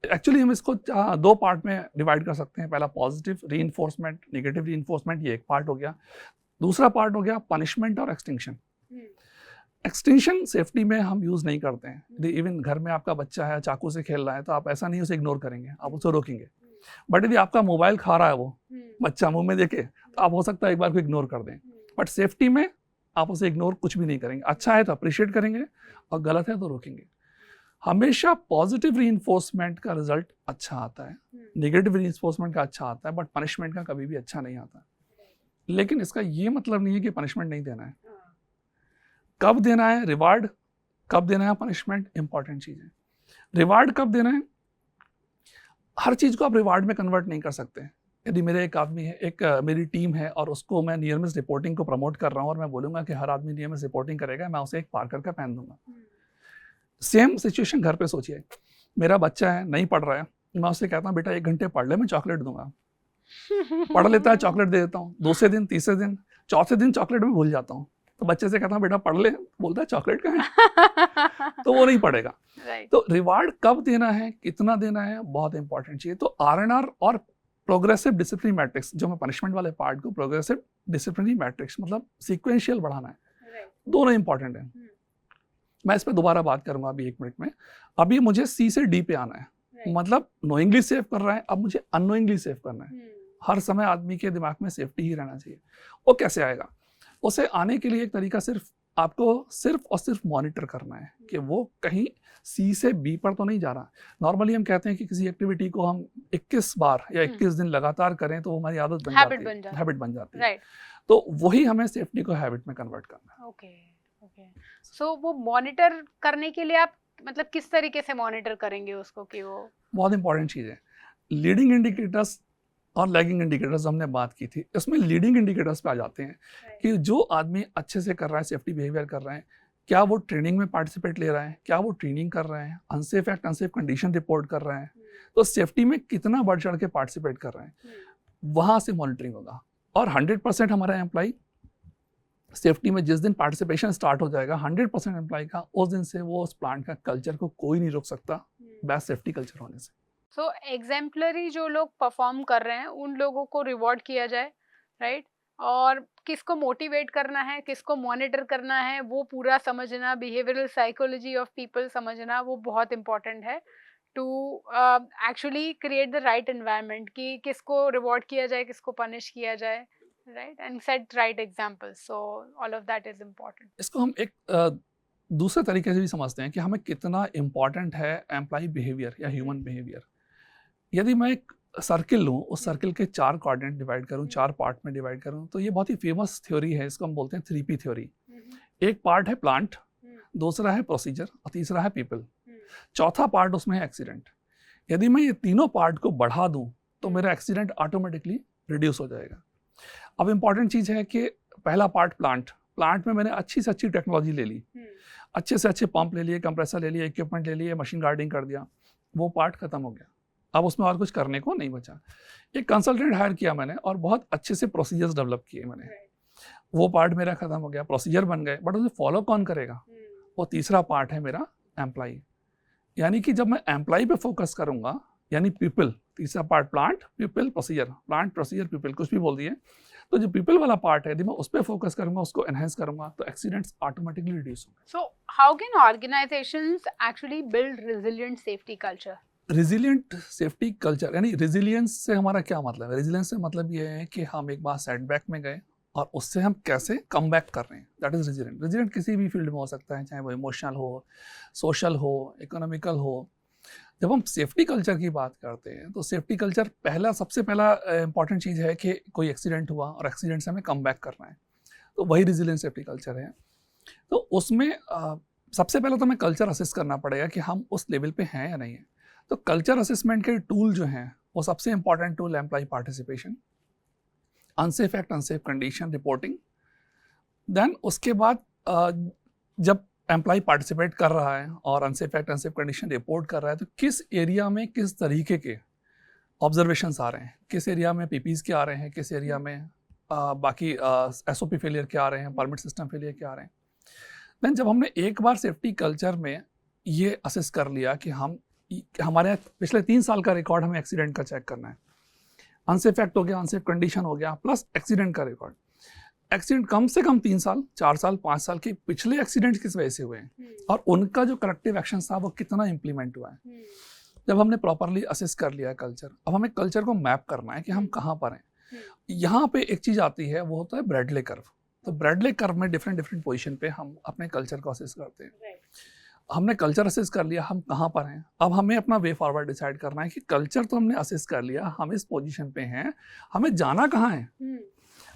एक्चुअली हम इसको 2 पार्ट में डिवाइड कर सकते हैं। पहला पॉजिटिव रीइंफोर्समेंट, नेगेटिव रीइंफोर्समेंट, ये एक पार्ट हो गया। दूसरा पार्ट हो गया पनिशमेंट और एक्सटिंक्शन। एक्सटिंक्शन सेफ्टी में हम यूज नहीं करते हैं। यदि इवन घर में आपका बच्चा है, चाकू से खेल रहा है, तो आप ऐसा नहीं उसे इग्नोर करेंगे, आप उसे रोकेंगे। बट यदि आपका मोबाइल खा रहा है वो बच्चा मुंह में देखे, तो आप हो सकता है एक बार को इग्नोर कर दें। बट सेफ्टी में आप उसे इग्नोर कुछ भी नहीं करेंगे। अच्छा है तो अप्रिशिएट करेंगे और गलत है तो रोकेंगे। हमेशा पॉजिटिव रीइंफोर्समेंट का रिजल्ट अच्छा आता है, नेगेटिव रीइंफोर्समेंट का अच्छा आता है, बट पनिशमेंट का कभी भी अच्छा नहीं आता। लेकिन इसका ये मतलब नहीं है कि पनिशमेंट नहीं देना है। कब देना है रिवार्ड, कब देना है पनिशमेंट, इंपॉर्टेंट चीज है। रिवार्ड कब देना है, हर चीज को आप रिवार्ड में कन्वर्ट नहीं कर सकते। यदि मेरे एक आदमी है, एक मेरी टीम है और उसको मैं नियर मिस रिपोर्टिंग को प्रमोट कर रहा हूँ और मैं बोलूंगा कि हर आदमी नियर मिस रिपोर्टिंग करेगा, मैं उसे एक पार्कर का पहन दूंगा। सेम सिचुएशन घर पे सोचिए, मेरा बच्चा है नहीं पढ़ रहा है, मैं उससे कहता हूँ बेटा 1 घंटे पढ़ ले, मैं चॉकलेट दूंगा। पढ़ लेता है, चॉकलेट दे देता हूँ। दूसरे दिन, तीसरे दिन, चौथे दिन चॉकलेट में भूल जाता हूँ, तो बच्चे से कहता हूँ बेटा पढ़ ले, बोलता है चॉकलेट का है, तो वो नहीं पढ़ेगा। तो रिवार्ड कब देना है, कितना देना है, बहुत इंपॉर्टेंट चीज। तो आरएनआर और प्रोग्रेसिव डिसिप्लिन मैट्रिक्स, जो मैं पनिशमेंट वाले पार्ट को प्रोग्रेसिव डिसिप्लिनरी मैट्रिक्स मतलब सीक्वेंशियल बढ़ाना है, दोनों इंपॉर्टेंट है। मैं इस पर दोबारा बात करूंगा अभी 1 मिनट में। अभी मुझे सी से डी पे आना है, मतलब नोइंगली सेव कर रहा है, अब मुझे अननोइंगली सेव करना है। हर समय आदमी के दिमाग में सेफ्टी ही रहना चाहिए। वो कैसे आएगा, उसे आने के लिए एक तरीका आपको सिर्फ और सिर्फ मॉनिटर करना है कि वो कहीं सी से बी पर तो नहीं जा रहा। नॉर्मली हम कहते हैं कि किसी एक्टिविटी को हम 21 बार या 21 दिन लगातार करें तो वो हमारी आदत बन जाती है, हैबिट बन जाती है। तो वही हमें सेफ्टी को हैबिट में कन्वर्ट करना है। ओके। सो वो मॉनिटर करने के लिए आप मतलब किस तरीके से मॉनिटर करेंगे उसको, कि वो बहुत इंपॉर्टेंट चीज है। लीडिंग इंडिकेटर्स और लैगिंग इंडिकेटर्स हमने बात की थी, इसमें लीडिंग इंडिकेटर्स पे आ जाते हैं कि जो आदमी अच्छे से कर रहा है, सेफ्टी बिहेवियर कर रहा है, क्या वो ट्रेनिंग में पार्टिसिपेट ले रहा है, क्या वो ट्रेनिंग कर रहे हैं, unsafe act unsafe condition report कर रहे हैं, तो सेफ्टी में कितना बढ़ चढ़ के पार्टिसिपेट कर रहे हैं, वहाँ से मॉनिटरिंग होगा। और 100% हमारा एम्प्लॉय सेफ्टी में जिस दिन पार्टिसिपेशन स्टार्ट हो जाएगा 100% एम्प्लॉय का, उस दिन से वो उस प्लांट का कल्चर को कोई नहीं रोक सकता बेस्ट सेफ्टी कल्चर होने से। सो एग्जाम्पलरी जो लोग परफॉर्म कर रहे हैं उन लोगों को रिवॉर्ड किया जाए, राइट? और किसको मोटिवेट करना है, किसको मॉनिटर करना है, वो पूरा समझना, बिहेवियरल साइकोलॉजी ऑफ पीपल समझना, वो बहुत इंपॉर्टेंट है to actually create the right environment कि किसको रिवॉर्ड किया जाए, किसको पनिश किया जाए, right? And set right examples, so all of that is important. इसको हम एक दूसरे तरीके से भी समझते हैं कि हमें कितना इम्पॉर्टेंट है एम्प्लॉय बिहेवियर या ह्यूमन बिहेवियर। यदि मैं एक सर्किल लूँ, उस सर्किल के 4 क्वाड्रेंट डिवाइड करूँ, 4 पार्ट में डिवाइड करूँ, तो ये बहुत ही फेमस थ्योरी है, इसको हम बोलते हैं 3P थ्योरी। एक पार्ट है प्लांट, दूसरा है प्रोसीजर और तीसरा है पीपल, चौथा पार्ट उसमें है एक्सीडेंट। यदि मैं ये तीनों पार्ट को बढ़ा दूं तो मेरा एक्सीडेंट ऑटोमेटिकली रिड्यूस हो जाएगा। अब इम्पॉर्टेंट चीज़ है कि पहला पार्ट प्लांट में मैंने अच्छी से अच्छी टेक्नोलॉजी ले ली, अच्छे से अच्छे पंप ले लिए, कंप्रेसर ले लिए, इक्विपमेंट ले लिए, मशीन गार्डिंग कर दिया, वो पार्ट खत्म हो गया। अब उसमें और कुछ करने को नहीं बचा। एक कंसल्टेंट हायर किया मैंने और बहुत अच्छे से प्रोसीजर्स डेवलप किए मैंने, वो पार्ट मेरा खत्म हो गया, प्रोसीजर बन गए, बट उसे फॉलो कौन करेगा? वो तीसरा पार्ट है मेरा एम्प्लॉय। यानी कि जब मैं एम्प्लॉय पे फोकस करूंगा, यानी पीपल, तीसरा part plant, people, procedure, plant, procedure, people, कुछ भी बोल दिए, तो जो पीपल वाला पार्ट है यदि मैं उस पर फोकस करूंगा, उसको एनहेंस करूंगा, तो एक्सीडेंट्स ऑटोमेटिकली रिड्यूस होंगे। So how can organisations actually build resilient safety culture? Resilient safety culture यानी रेजिलियंस से हमारा क्या मतलब है? रेजिलियंस से मतलब ये है कि हम एक बार सेटबैक में गए और उससे हम कैसे कम बैक कर रहे हैं, दैट इज रेजिलिएंट। रेजिलिएंट किसी भी फील्ड में हो सकता है, चाहे वो इमोशनल हो, सोशल हो, इकोनॉमिकल हो। जब हम सेफ्टी कल्चर की बात करते हैं तो सेफ्टी कल्चर सबसे पहला इंपॉर्टेंट चीज़ है कि कोई एक्सीडेंट हुआ और एक्सीडेंट से हमें कम बैक करना है, तो वही रेजिलिएंट सेफ्टी कल्चर है। तो उसमें सबसे पहले तो हमें कल्चर असेस करना पड़ेगा कि हम उस लेवल पे हैं या नहीं है। तो कल्चर असेसमेंट के टूल जो हैं वो सबसे important tool employee participation, unsafe act, unsafe condition reporting. Then उसके बाद जब एम्प्लॉय पार्टिसिपेट कर रहा है और unsafe act, unsafe condition report कर रहा है, तो किस एरिया में किस तरीके के ऑब्जर्वेशंस आ रहे हैं, किस एरिया में पीपीज के आ रहे हैं, किस एरिया में बाकी एसओपी फेलियर के आ रहे हैं, परमिट सिस्टम फेलियर के आ रहे हैं। देन जब हमने एक बार सेफ्टी कल्चर में ये असेस कर लिया कि हमारे पिछले 3 साल का रिकॉर्ड हमें एक्सीडेंट का चेक करना है, अनसेफ एक्ट हो गया, अनसेफ कंडीशन हो गया, प्लस एक्सीडेंट का रिकॉर्ड। एक्सीडेंट कम से कम 3 साल, 4 साल, 5 साल के पिछले एक्सीडेंट किस वजह से हुए हैं और उनका जो करेक्टिव एक्शन था वो कितना इंप्लीमेंट हुआ है। जब हमने प्रॉपरली असेस कर लिया कल्चर, अब हमें कल्चर को मैप करना है कि हम कहाँ पर हैं। यहाँ पे एक चीज़ आती है, वो होता है ब्रैडले कर्व। तो ब्रैडले कर्व में डिफरेंट पोजीशन पे हम अपने कल्चर को असेस करते हैं। हमने कल्चर असेस कर लिया, हम कहाँ पर हैं। अब हमें अपना वे फॉरवर्ड डिसाइड करना है कि कल्चर तो हमने असेस कर लिया, हम इस पोजीशन पे हैं, हमें जाना कहाँ है।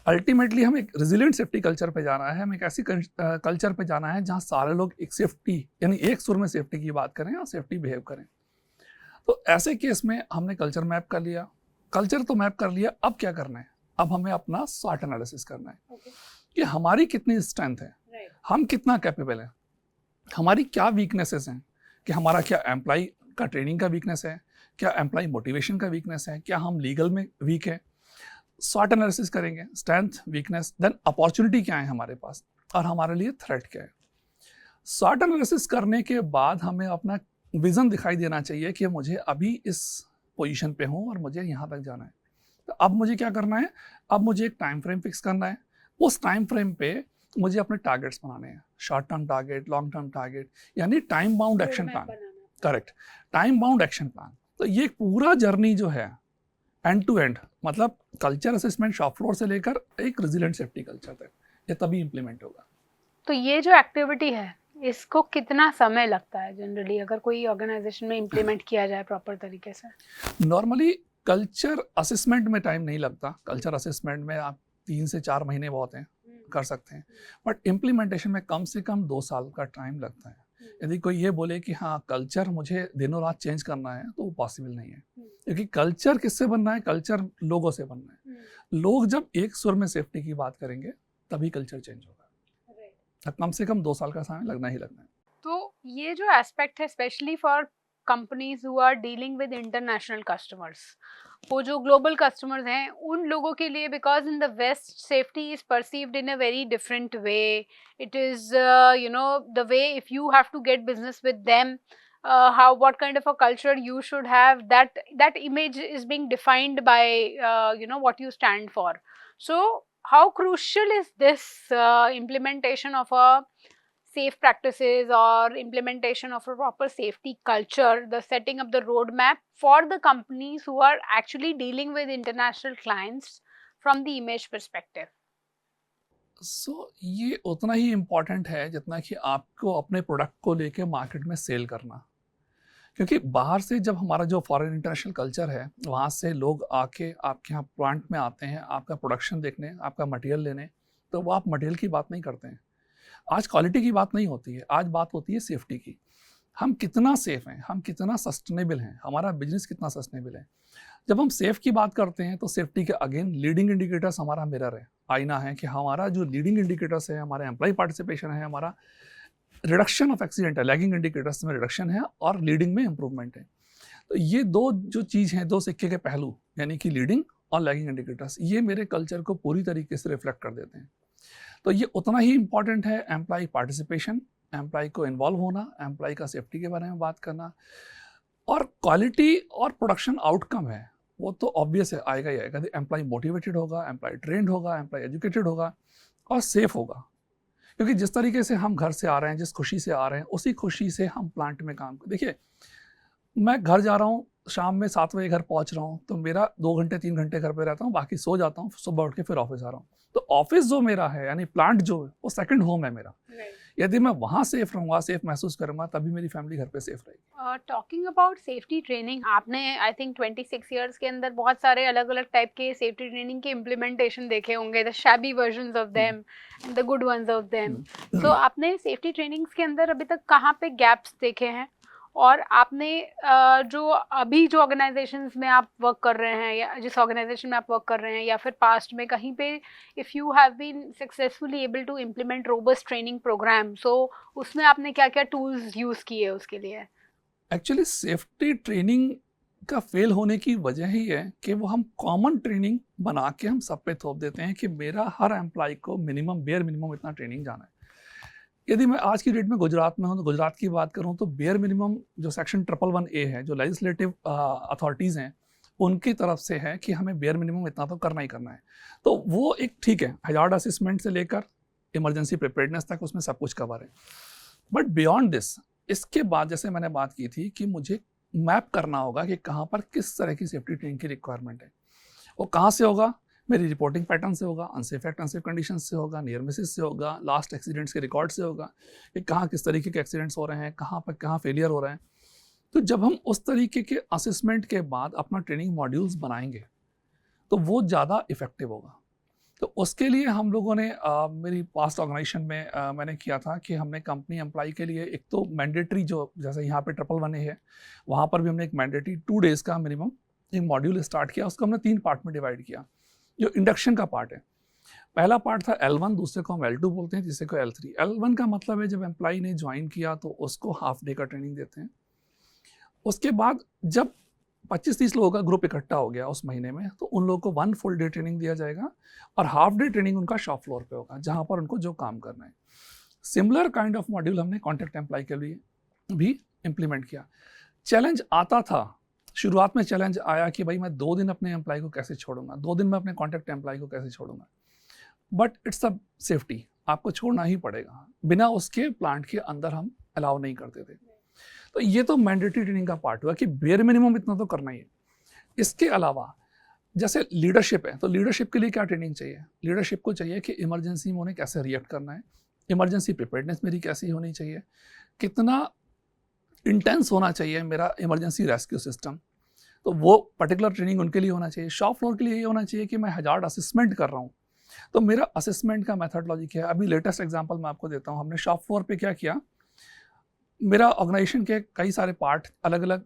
अल्टीमेटली हमें एक रेजिलिएंट सेफ्टी कल्चर पे जाना है, हमें एक ऐसी कल्चर पे जाना है जहाँ सारे लोग एक सेफ्टी यानी एक सुर में सेफ्टी की बात करें और सेफ्टी बिहेव करें। तो ऐसे केस में हमने कल्चर मैप कर लिया, कल्चर तो मैप कर लिया, अब क्या करना है? अब हमें अपना SWOT एनालिसिस करना है कि हमारी कितनी स्ट्रेंथ है, हम कितना कैपेबल है, हमारी क्या वीकनेसेस हैं, कि हमारा क्या एम्प्लॉय का ट्रेनिंग का वीकनेस है, क्या एम्प्लॉय मोटिवेशन का वीकनेस है, क्या हम लीगल में वीक है। SWOT एनालिसिस करेंगे, स्ट्रेंथ, वीकनेस, देन अपॉर्चुनिटी क्या है हमारे पास और हमारे लिए थ्रेट क्या है। SWOT एनालिसिस करने के बाद हमें अपना विजन दिखाई देना चाहिए कि मुझे अभी इस पोजीशन पे हूँ और मुझे यहाँ तक जाना है। तो अब मुझे क्या करना है? अब मुझे एक टाइम फ्रेम फिक्स करना है। उस टाइम फ्रेम पे मुझे अपने टारगेट्स बनाने हैं, short term target, long term target, यानी time bound action plan. Correct, time bound action plan. तो ये पूरा जर्नी जो है एंड टू एंड, मतलब कल्चर असेसमेंट शॉप फ्लोर से लेकर एक रेजिलिएंट सेफ्टी कल्चर तक, ये तभी इंप्लीमेंट होगा। तो ये जो एक्टिविटी है इसको कितना समय लगता है जनरली, अगर कोई ऑर्गेनाइजेशन में इम्प्लीमेंट किया जाए प्रॉपर तरीके से? नॉर्मली कल्चर असेसमेंट में टाइम नहीं लगता। कल्चर असेसमेंट में आप 3 से 4 महीने बहुत हैं, कर सकते हैं, बट इम्प्लीमेंटेशन में कम से कम 2 साल का टाइम लगता है। यदि कोई ये बोले कि हाँ कल्चर मुझे दिनों रात चेंज करना है, तो वो पॉसिबल नहीं है, क्योंकि कल्चर किससे बनना है? कल्चर लोगों से बनना है। लोग जब एक सुर में सेफ्टी की बात करेंगे तभी कल्चर चेंज होगा। कम से कम 2 साल का समय लगना ही लगना है। तो ये जो एस्पेक्ट है specially for companies who are dealing with international customers. वो जो global customers हैं उन लोगों के लिए, because in the West safety is perceived in a very different way. It is the way if you have to get business with them, what kind of a culture you should have, that image is being defined by what you stand for. So how crucial is this implementation of a safe practices or implementation of a proper safety culture, the setting up the roadmap for the companies who are actually dealing with international clients from the image perspective? सो ये उतना ही important है जितना कि आपको अपने product को लेके market में सेल करना, क्योंकि बाहर से जब हमारा जो फॉरेन इंटरनेशनल कल्चर है वहाँ से लोग आके आपके यहाँ प्लांट में आते हैं आपका प्रोडक्शन देखने, आपका मटेरियल लेने, तो वो आप मटेरियल की बात नहीं करते हैं। आज क्वालिटी की बात नहीं होती है, आज बात होती है सेफ्टी की। हम कितना सेफ हैं, हम कितना सस्टेनेबल हैं, हमारा बिजनेस कितना सस्टेनेबल है। जब हम सेफ की बात करते हैं तो सेफ्टी के अगेन लीडिंग इंडिकेटर्स हमारा मिरर है, आईना है कि हमारा जो लीडिंग इंडिकेटर्स है, हमारा एम्प्लॉय पार्टिसिपेशन है, हमारा रिडक्शन ऑफ एक्सीडेंट है, लैगिंग इंडिकेटर्स में रिडक्शन है और लीडिंग में इंप्रूवमेंट है। तो ये दो जो चीज़ हैं, दो सिक्के के पहलू, यानी कि लीडिंग और लैगिंग इंडिकेटर्स, ये मेरे कल्चर को पूरी तरीके से रिफ्लेक्ट कर देते हैं। तो ये उतना ही इंपॉर्टेंट है एम्प्लॉय पार्टिसिपेशन, एम्प्लॉय को इन्वॉल्व होना, एम्प्लॉय का सेफ्टी के बारे में बात करना, और क्वालिटी और प्रोडक्शन आउटकम है वो तो ऑब्वियस है, आएगा ही आएगा। एम्प्लॉय मोटिवेटेड होगा, एम्प्लॉय ट्रेंड होगा, एम्प्लॉय एजुकेटेड होगा और सेफ होगा। क्योंकि जिस तरीके से हम घर से आ रहे हैं, जिस खुशी से आ रहे हैं, उसी खुशी से हम प्लांट में काम कर। देखिए, मैं घर जा रहा हूँ, शाम में 7 बजे घर पहुँच रहा हूँ, तो मेरा 2 घंटे 3 घंटे घर पे रहता हूँ, बाकी सो जाता हूँ, सुबह उठ के फिर ऑफिस आ रहा हूँ। तो ऑफिस जो मेरा है, यानी प्लांट जो है, वो सेकंड होम है मेरा। यदि मैं वहाँ सेफ रहूँगा, सेफ महसूस करूँगा, तभी मेरी फैमिली घर पे सेफ रहेगी। टॉकिंग अबाउट सेफ्टी ट्रेनिंग, आपने आई थिंक 26 ईयर्स के अंदर बहुत सारे अलग अलग टाइप के सेफ्टी ट्रेनिंग के इम्प्लीमेंटेशन देखे होंगे, the shabby versions of them and the good ones of them. So आपने सेफ्टी ट्रेनिंग्स के अंदर अभी तक कहाँ पे गैप्स देखे हैं, और आपने जो अभी जो ऑर्गेनाइजेशंस में आप वर्क कर रहे हैं, या जिस ऑर्गेनाइजेशन में आप वर्क कर रहे हैं, या फिर पास्ट में कहीं पे if you have been successfully able to implement robust training program, so उसमें आपने क्या क्या टूल्स यूज़ किए उसके लिए? एक्चुअली सेफ्टी ट्रेनिंग का फेल होने की वजह ही है कि वो हम कॉमन ट्रेनिंग बना के हम सब पे थोप देते हैं कि मेरा हर एम्प्लॉय को मिनिमम, बेयर मिनिमम इतना ट्रेनिंग जाना है। यदि मैं आज की डेट में गुजरात में हूँ, तो गुजरात की बात करूँ तो बेयर मिनिमम जो सेक्शन 111A है, जो लेजिस्लेटिव अथॉरिटीज़ हैं, उनकी तरफ से है कि हमें बेयर मिनिमम इतना तो करना ही करना है। तो वो एक ठीक है, हजार्ड असेसमेंट से लेकर इमरजेंसी प्रिपेयर्डनेस तक उसमें सब कुछ कवर है। बट बियॉन्ड दिस, इसके बाद जैसे मैंने बात की थी कि मुझे मैप करना होगा कि कहाँ पर किस तरह की सेफ्टी ट्रेनिंग की रिक्वायरमेंट है। वो कहाँ से होगा? मेरी रिपोर्टिंग पैटर्न से होगा, अनसेफ एक्ट अनसेफ कंडीशन से होगा, नियर मिसेस से होगा, लास्ट एक्सीडेंट्स के रिकॉर्ड से होगा कि कहाँ किस तरीके के एक्सीडेंट्स हो रहे हैं, कहाँ पर कहाँ फेलियर हो रहे हैं। तो जब हम उस तरीके के असेसमेंट के बाद अपना ट्रेनिंग मॉड्यूल्स बनाएंगे तो वो ज़्यादा इफेक्टिव होगा। तो उसके लिए हम लोगों ने मेरी पास्ट ऑर्गेनाइजेशन में मैंने किया था कि हमने कंपनी एम्प्लॉय के लिए एक तो मैंडेटरी, जो जैसे यहाँ पे 111A है, वहाँ पर भी हमने एक मैंडेटरी 2 डेज़ का मिनिमम एक मॉड्यूल स्टार्ट किया। उसको हमने 3 पार्ट में डिवाइड किया। जो इंडक्शन का पार्ट है, पहला पार्ट था L1, दूसरे को हम L2 बोलते हैं, तीसरे को L3। L1 का मतलब है जब एम्प्लॉय ने ज्वाइन किया तो उसको हाफ डे का ट्रेनिंग देते हैं। उसके बाद जब 25-30 लोगों का ग्रुप इकट्ठा हो गया उस महीने में, तो उन लोगों को 1 फुल डे ट्रेनिंग दिया जाएगा और हाफ डे ट्रेनिंग उनका शॉप फ्लोर पे होगा, जहाँ पर उनको जो काम करना है। सिमिलर काइंड ऑफ मॉड्यूल हमने कॉन्ट्रैक्ट एम्प्लॉय के लिए भी इम्प्लीमेंट किया। चैलेंज आता था, शुरुआत में चैलेंज आया कि भाई मैं 2 दिन अपने एम्प्लॉय को कैसे छोड़ूंगा, 2 दिन में अपने कॉन्ट्रैक्ट एम्प्लॉय को कैसे छोड़ूंगा। बट इट्स अ सेफ्टी, आपको छोड़ना ही पड़ेगा, बिना उसके प्लांट के अंदर हम अलाउ नहीं करते थे। तो ये तो मैंडेटरी ट्रेनिंग का पार्ट हुआ कि बेयर मिनिमम इतना तो करना ही है। इसके अलावा जैसे लीडरशिप है, तो लीडरशिप के लिए क्या ट्रेनिंग चाहिए? लीडरशिप को चाहिए कि इमरजेंसी में उन्हें कैसे रिएक्ट करना है, इमरजेंसी प्रिपेयर्डनेस मेरी कैसी होनी चाहिए, कितना इंटेंस होना चाहिए मेरा इमरजेंसी रेस्क्यू सिस्टम, तो वो पर्टिकुलर ट्रेनिंग उनके लिए होना चाहिए। शॉप फ्लोर के लिए ये होना चाहिए कि मैं हजार्ड असेसमेंट कर रहा हूँ, तो मेरा असेसमेंट का मेथडोलॉजी क्या है। अभी लेटेस्ट एग्जांपल मैं आपको देता हूँ। हमने शॉप फ्लोर पे क्या किया, मेरा ऑर्गेनाइजेशन के कई सारे पार्ट अलग अलग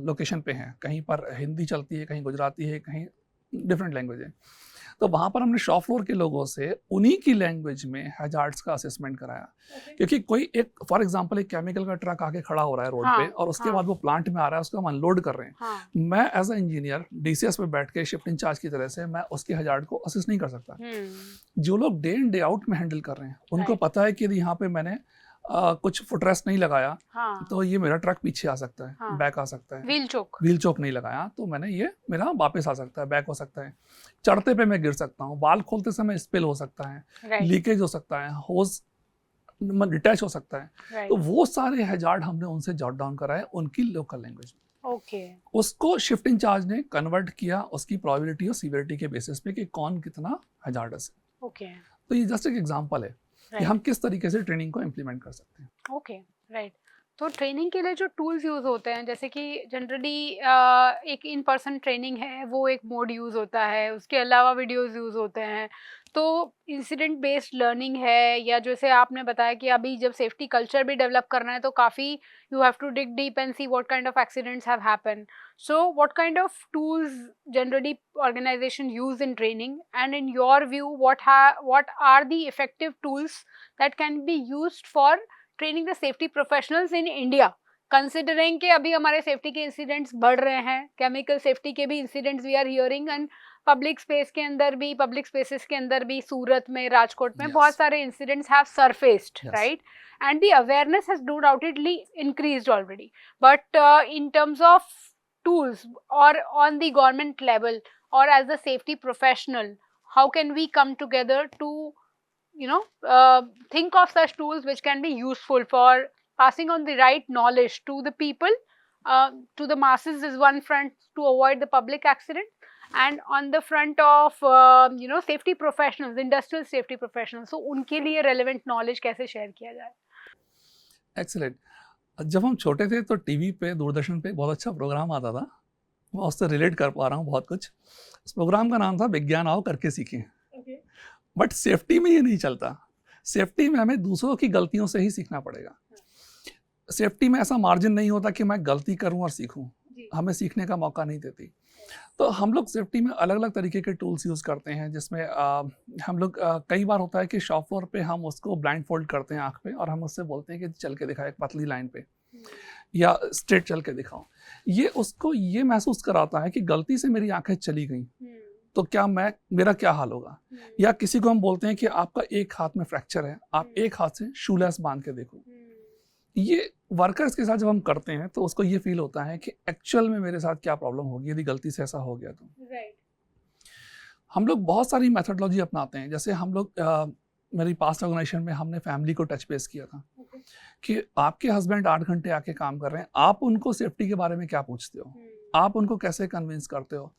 लोकेशन पे हैं, कहीं पर हिंदी चलती है, कहीं गुजराती है, कहीं डिफरेंट लैंग्वेज है। तो वहाँ पर हमने शॉप फ्लोर के लोगों से उन्हीं की लैंग्वेज में हैजार्ड्स का असेसमेंट कराया। क्योंकि कोई एक फॉर एग्जांपल एक केमिकल का ट्रक आके खड़ा हो रहा है रोड पे और उसके बाद वो प्लांट में आ रहा है, उसको हम अनलोड कर रहे हैं। मैं एज अ इंजीनियर डीसीएस पे बैठ के शिफ्ट इंचार्ज की तरह से मैं उसके हैजार्ड को असेस नहीं कर सकता। जो लोग डे इन डे आउट में हैंडल कर रहे हैं उनको पता है कि यदि यहाँ पे मैंने कुछ फुटरेस्ट नहीं लगाया तो ये मेरा ट्रक पीछे आ सकता है, बैक आ सकता है। व्हील चोक नहीं लगाया तो मैंने ये मेरा वापस आ सकता है, बैक हो सकता है। चढ़ते पे मैं गिर सकता हूँ, बाल खोलते समय स्पिल हो सकता है, लीकेज हो सकता है, होज डिटैच हो सकता है। तो वो सारे हैजार्ड हमने उनसे जॉट डाउन कराए उनकी लोकल लैंग्वेज में। उसको शिफ्ट इंचार्ज ने कन्वर्ट किया उसकी प्रोबेबिलिटी और सीवियरिटी के बेसिस पे कि कौन कितना हैजार्डस है। तो ये जस्ट एक एग्जांपल है कि हम किस तरीके से ट्रेनिंग को इम्प्लीमेंट कर सकते हैं। Okay, right. तो ट्रेनिंग के लिए जो टूल्स यूज़ होते हैं, जैसे कि जनरली एक इन पर्सन ट्रेनिंग है वो एक मोड यूज़ होता है, उसके अलावा वीडियोस यूज़ होते हैं। तो इंसिडेंट बेस्ड लर्निंग है, या जैसे आपने बताया कि अभी जब सेफ्टी कल्चर भी डेवलप करना है तो काफ़ी you have to dig deep and see what kind of accidents have happen. So what kind of tools generally organization use in training, and in your view what are the effective tools that can be used for training the safety professionals in India, considering कि अभी हमारे safety के incidents बढ़ रहे हैं, chemical safety के भी incidents we are hearing, and public space के अंदर भी, पब्लिक स्पेसेस के अंदर भी, सूरत में, राजकोट में बहुत सारे incidents have surfaced, right, and the awareness has undoubtedly increased already, but in terms of tools or on the government level or as a safety professional, how can we come together to think of such tools which can be useful for passing on the right knowledge to the people, to the masses is one front to avoid the public accident, and on the front of safety professionals, industrial safety professionals, so उनके लिए relevant knowledge कैसे share किया जाए? Excellent. जब हम छोटे थे तो टीवी पे, दूरदर्शन पे बहुत अच्छा प्रोग्राम आता था, मैं उससे रिलेट कर पा रहा हूँ बहुत कुछ। उस प्रोग्राम का नाम था विज्ञान आओ करके सीखें। बट सेफ्टी में ये नहीं चलता। सेफ्टी में हमें दूसरों की गलतियों से ही सीखना पड़ेगा। सेफ्टी में ऐसा मार्जिन नहीं होता कि मैं गलती करूं और सीखूं, हमें सीखने का मौका नहीं देती। तो हम लोग सेफ्टी में अलग अलग तरीके के टूल्स यूज़ करते हैं, जिसमें हम लोग कई बार होता है कि शॉप फ्लोर पे हम उसको ब्लाइंड फोल्ड करते हैं आँख पे और हम उससे बोलते हैं कि चल के दिखाओ एक पतली लाइन पे या स्ट्रेट चल के दिखाओ। ये उसको ये महसूस कराता है कि गलती से मेरी आंखें चली गई तो क्या मेरा क्या हाल होगा। या किसी को हम बोलते हैं कि आपका एक हाथ में फ्रैक्चर है, आप एक हाथ से शूलेस बांध के देखो। ये वर्कर्स के साथ जब हम करते हैं तो उसको ये फील होता है कि एक्चुअल में मेरे साथ क्या प्रॉब्लम होगी यदि गलती से ऐसा हो गया तो। हम लोग बहुत सारी मेथडोलॉजी अपनाते हैं। जैसे हम लोग मेरी पास्ट ऑर्गेनाइजेशन में हमने फैमिली को टच बेस किया था कि आपके हस्बैंड 8 घंटे आके काम कर रहे हैं, आप उनको सेफ्टी के बारे में क्या पूछते हो, आप उनको कैसे कन्विंस करते हो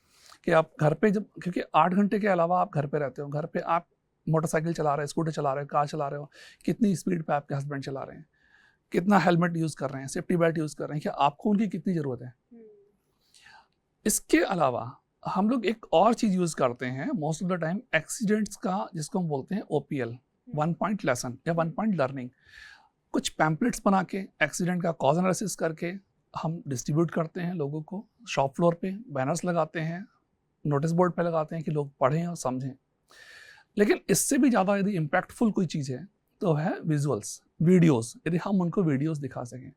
कि आप घर पे जब, क्योंकि 8 घंटे के अलावा आप घर पे रहते हो, घर पे आप मोटरसाइकिल चला रहे हो, स्कूटर चला रहे हो, कार चला रहे हो, कितनी स्पीड पे आपके हस्बैंड चला रहे हैं, कितना हेलमेट यूज़ कर रहे हैं, सेफ्टी बेल्ट यूज़ कर रहे हैं, कि आपको उनकी कितनी ज़रूरत है। इसके अलावा हम लोग एक और चीज़ यूज़ करते हैं most of the time, accidents का, जिसको हम बोलते हैं OPL, 1 पॉइंट लेसन या 1 पॉइंट लर्निंग। कुछ पैम्पलेट्स बना के एक्सीडेंट का कॉज एनालिसिस करके हम डिस्ट्रीब्यूट करते हैं लोगों को। शॉप फ्लोर पे बैनर्स लगाते हैं, नोटिस बोर्ड पे लगाते हैं कि लोग पढ़ें और समझें। लेकिन इससे भी ज़्यादा यदि इम्पैक्टफुल कोई चीज़ है तो है विजुअल्स, वीडियोस। यदि हम उनको वीडियोस दिखा सकें।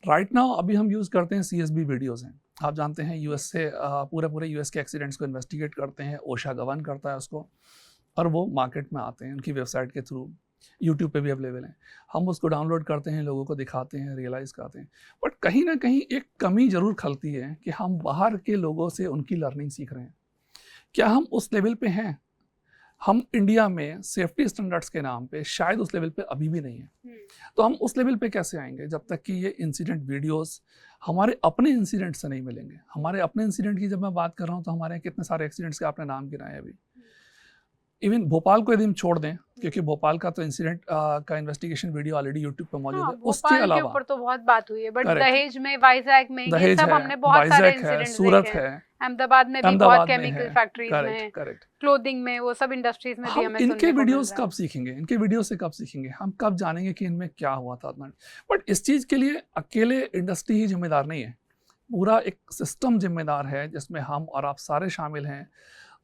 राइट नाउ अभी हम यूज़ करते हैं CSB वीडियोस हैं। आप जानते हैं US से पूरे US के एक्सीडेंट्स को इन्वेस्टिगेट करते हैं, OSHA गवर्न करता है उसको, और वो मार्केट में आते हैं उनकी वेबसाइट के थ्रू, यूट्यूब पे भी अवेलेबल हैं। हम उसको डाउनलोड करते हैं, लोगों को दिखाते हैं, रियलाइज़ करते हैं। बट कहीं ना कहीं एक कमी ज़रूर खलती है कि हम बाहर के लोगों से उनकी लर्निंग सीख रहे हैं। क्या हम उस लेवल पे हैं? हम इंडिया में सेफ्टी स्टैंडर्ड्स के नाम पे शायद उस लेवल पे अभी भी नहीं है। तो हम उस लेवल पे कैसे आएंगे जब तक कि ये इंसिडेंट वीडियोस हमारे अपने इंसिडेंट से नहीं मिलेंगे। हमारे अपने इंसिडेंट की जब मैं बात कर रहा हूँ तो हमारे यहाँ कितने सारे एक्सीडेंट्स के आपने नाम गिनाए अभी। इवन भोपाल को यदि हम छोड़ दें, क्योंकि भोपाल का तो इंसिडेंट का इन्वेस्टिगेशन वीडियो ऑलरेडी यूट्यूब पे मौजूद है। उसके अलावा के ऊपर तो बहुत बात हुई है, बट दहेज में, वाइजैक में, ये सब हमने बहुत सारे इंसिडेंट्स सूरत है, अहमदाबाद में भी बहुत केमिकल फैक्ट्रीज में, क्लोथिंग में, वो सब इंडस्ट्रीज में भी हमें इनके वीडियोस कब सीखेंगे, इनके वीडियो से कब सीखेंगे, हम कब जानेंगे कि इनमें क्या हुआ था। बट इस चीज़ के लिए अकेले इंडस्ट्री ही जिम्मेदार नहीं है, पूरा एक सिस्टम जिम्मेदार है जिसमें हम और आप सारे शामिल हैं।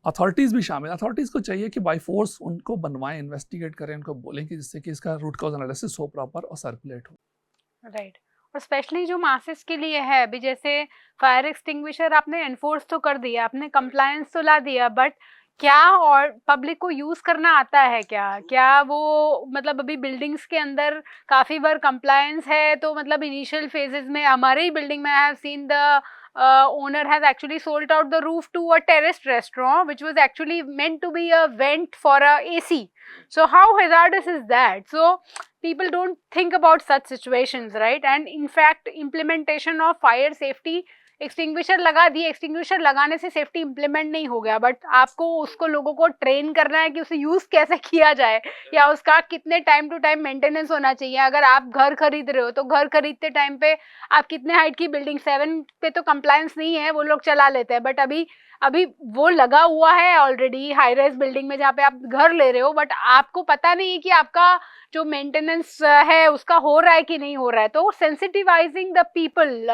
अथॉरिटीज़ भी शामिल, अथॉरिटीज़ को चाहिए कि बाई फोर्स उनको बनवाएं, इन्वेस्टिगेट करें, उनको बोलें कि जिससे कि इसका रूट कॉज एनालिसिस हो प्रॉपर और सर्कुलेट हो। राइट। और स्पेशली जो मासेस के लिए है, अभी जैसे फायर एक्सटिंग्विशर आपने एनफोर्स तो कर दिया, आपने कंप्लायंस तो ला दिया, बट क्या और पब्लिक को यूज करना आता है क्या वो मतलब अभी बिल्डिंग्स के अंदर काफी बार कंप्लायंस है, तो मतलब इनिशियल फेजेस में हमारे ही बिल्डिंग में I have seen the owner has actually sold out the roof to a terraced restaurant which was actually meant to be a vent for a AC. So how hazardous is that? So people don't think about such situations, right? And in fact implementation of fire safety, extinguisher लगा दिए, extinguisher लगाने से safety implement नहीं हो गया, but आपको उसको लोगों को ट्रेन करना है कि उसे यूज कैसे किया जाए, या उसका कितने टाइम टू टाइम मेंटेनेंस होना चाहिए। अगर आप घर खरीद रहे हो तो घर खरीदते टाइम पे आप कितने हाइट की बिल्डिंग, 7 पे तो कंप्लायंस नहीं है, वो लोग चला लेते हैं, बट अभी वो लगा हुआ है ऑलरेडी हाई राइज बिल्डिंग में जहाँ पे आप घर ले रहे हो, बट आपको पता नहीं है कि आपका जो मेंटेनेंस है उसका हो रहा है कि नहीं हो रहा है। तो sensitising the people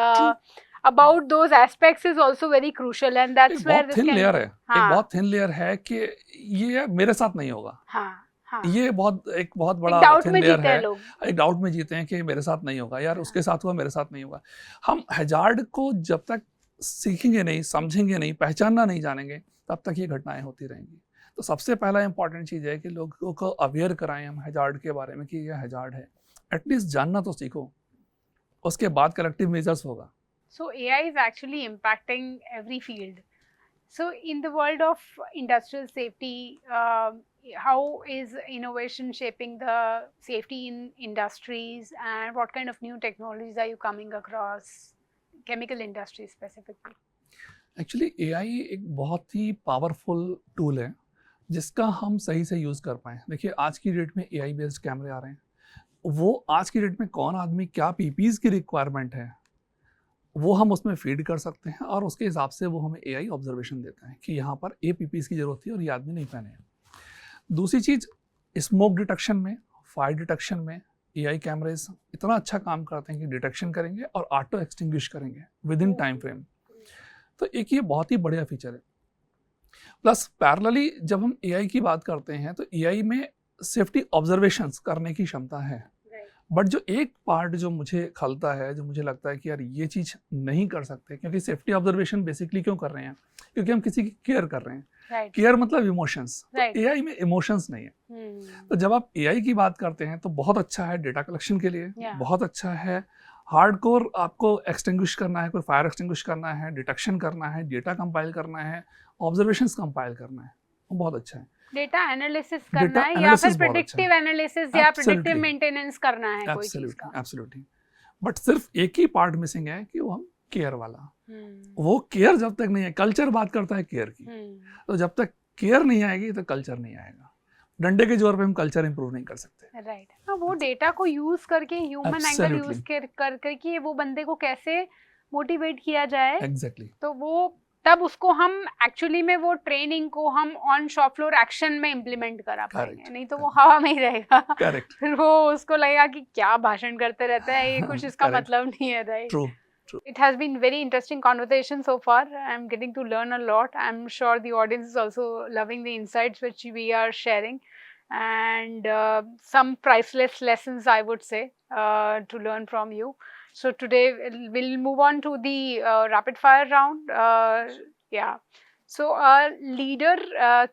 about those aspects is also very crucial, and that's where this thin can layer है, एक बहुत थिन लेयर है कि ये मेरे साथ नहीं होगा। ये एक बहुत बड़ा थिन लेयर है, एक डाउट में जीते हैं कि मेरे साथ नहीं होगा, यार उसके साथ हुआ मेरे साथ नहीं होगा। हम हैजार्ड को जब तक सीखेंगे नहीं, समझेंगे नहीं, पहचानना नहीं जानेंगे, तब तक ये घटनाएं होती रहेंगी। तो सबसे पहला इंपॉर्टेंट चीज़ है कि लोगों को अवेयर कराएं हम हैजार्ड के बारे में कि ये हैजार्ड है, एटलीस्ट जानना तो सीखो, उसके बाद कलेक्टिव मेजर्स होगा। So AI is actually impacting every field. So in the world of industrial safety, how is innovation shaping the safety in industries, and what kind of new technologies are you coming across, chemical industry specifically? Actually AI एक बहुत ही powerful tool है जिसका हम सही से use कर पाएँ। देखिए आज की डेट में AI बेस्ड कैमरे आ रहे हैं, वो आज की डेट में कौन आदमी क्या PPs की रिक्वायरमेंट है वो हम उसमें फीड कर सकते हैं, और उसके हिसाब से वो हमें AI ऑब्जर्वेशन देता है कि यहाँ पर ये PPs की ज़रूरत थी और ये आदमी नहीं पहने हैं। दूसरी चीज़, स्मोक डिटेक्शन में, फायर डिटेक्शन में AI कैमरेज इतना अच्छा काम करते हैं कि डिटेक्शन करेंगे और ऑटो एक्सटिंग्विश करेंगे विद इन टाइम फ्रेम। तो एक ये बहुत ही बढ़िया फीचर है। प्लस पैरेलली जब हम AI की बात करते हैं तो AI में सेफ्टी ऑब्जर्वेशंस करने की क्षमता है, बट जो एक पार्ट जो मुझे खलता है, जो मुझे लगता है कि यार ये चीज़ नहीं कर सकते, क्योंकि सेफ्टी ऑब्जर्वेशन बेसिकली क्यों कर रहे हैं, क्योंकि हम किसी की केयर कर रहे हैं। केयर मतलब इमोशंस, तो AI में इमोशंस नहीं है। तो जब आप AI की बात करते हैं तो बहुत अच्छा है डेटा कलेक्शन के लिए, बहुत अच्छा है हार्डकोर, आपको एक्सटिंग्विश करना है, कोई फायर एक्सटिंग्विश करना है, डिटेक्शन करना है, डेटा कंपाइल करना है, ऑब्जर्वेशंस कंपाइल करना है, वो बहुत अच्छा है। डेटा एनालिसिस करना है या फिर प्रेडिक्टिव एनालिसिस या प्रेडिक्टिव मेंटेनेंस करना है कोई चीज का। एब्सोल्युटली। बट सिर्फ एक ही पार्ट मिसिंग है कि वो हम केयर वाला, वो केयर जब तक नहीं है, कल्चर बात करता है केयर की, तो जब तक केयर नहीं आएगी तो कल्चर नहीं आएगा। डंडे के जोर पे हम कल्चर इंप्रूव नहीं कर सकते। राइट। हाँ, वो डेटा को यूज करके, ह्यूमन एंगल यूज करके वो बंदे को कैसे मोटिवेट किया जाए, एग्जैक्टली। तो वो तब उसको हम एक्चुअली में वो ट्रेनिंग को हम ऑन शॉप फ्लोर एक्शन में इम्प्लीमेंट करा पाएंगे, नहीं तो वो हवा में ही रहेगा। करेक्ट। फिर वो उसको लगेगा कि क्या भाषण करते रहता है ये, कुछ इसका मतलब नहीं है। Right. True. It has been very interesting conversation so far. I'm getting to learn a lot. I'm sure the audience is also loving the insights which we are sharing, and some priceless lessons I would say to learn from you. So today we'll move on to the rapid fire round. So a leader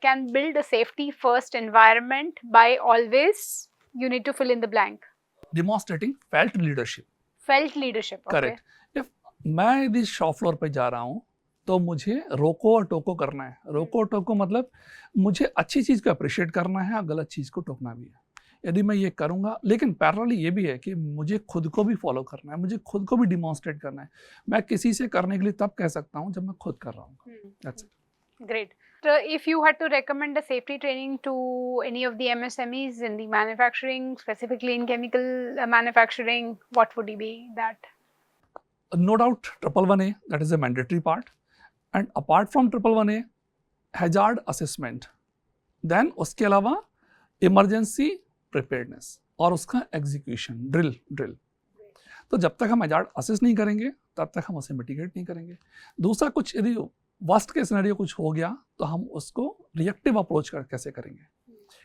can build a safety first environment by always, you need to fill in the blank. Demonstrating felt leadership. Felt leadership. Okay. Correct. If मैं यदि shop floor पे जा रहा हूँ तो मुझे रोको और टोको करना है। रोको और टोको मतलब मुझे अच्छी चीज़ को अप्रिशिएट करना है और गलत चीज़ को टोकना भी है। यदि मैं ये करूँगा, लेकिन पैरेलली ये भी है कि मुझे खुद को भी फॉलो करना है, मुझे खुद को भी डिमॉन्स्ट्रेट करना है। मैं किसी से करने के लिए तब कह सकता हूँ जब मैं खुद कर रहा हूँ। That's it. Great. So if you had to recommend a safety training to any of the MSMEs in the manufacturing, specifically in chemical manufacturing, what would be that? No doubt 111A, that is a mandatory part, and apart from 111A, hazard assessment, then उसके अलावा emergency preparedness और उसका execution drill. तो जब तक हम hazard assess नहीं करेंगे तब तक हम उसे mitigate नहीं करेंगे। दूसरा कुछ यदि वर्स्ट केस सिनेरियो कुछ हो गया तो हम उसको रिएक्टिव अप्रोच कैसे करेंगे,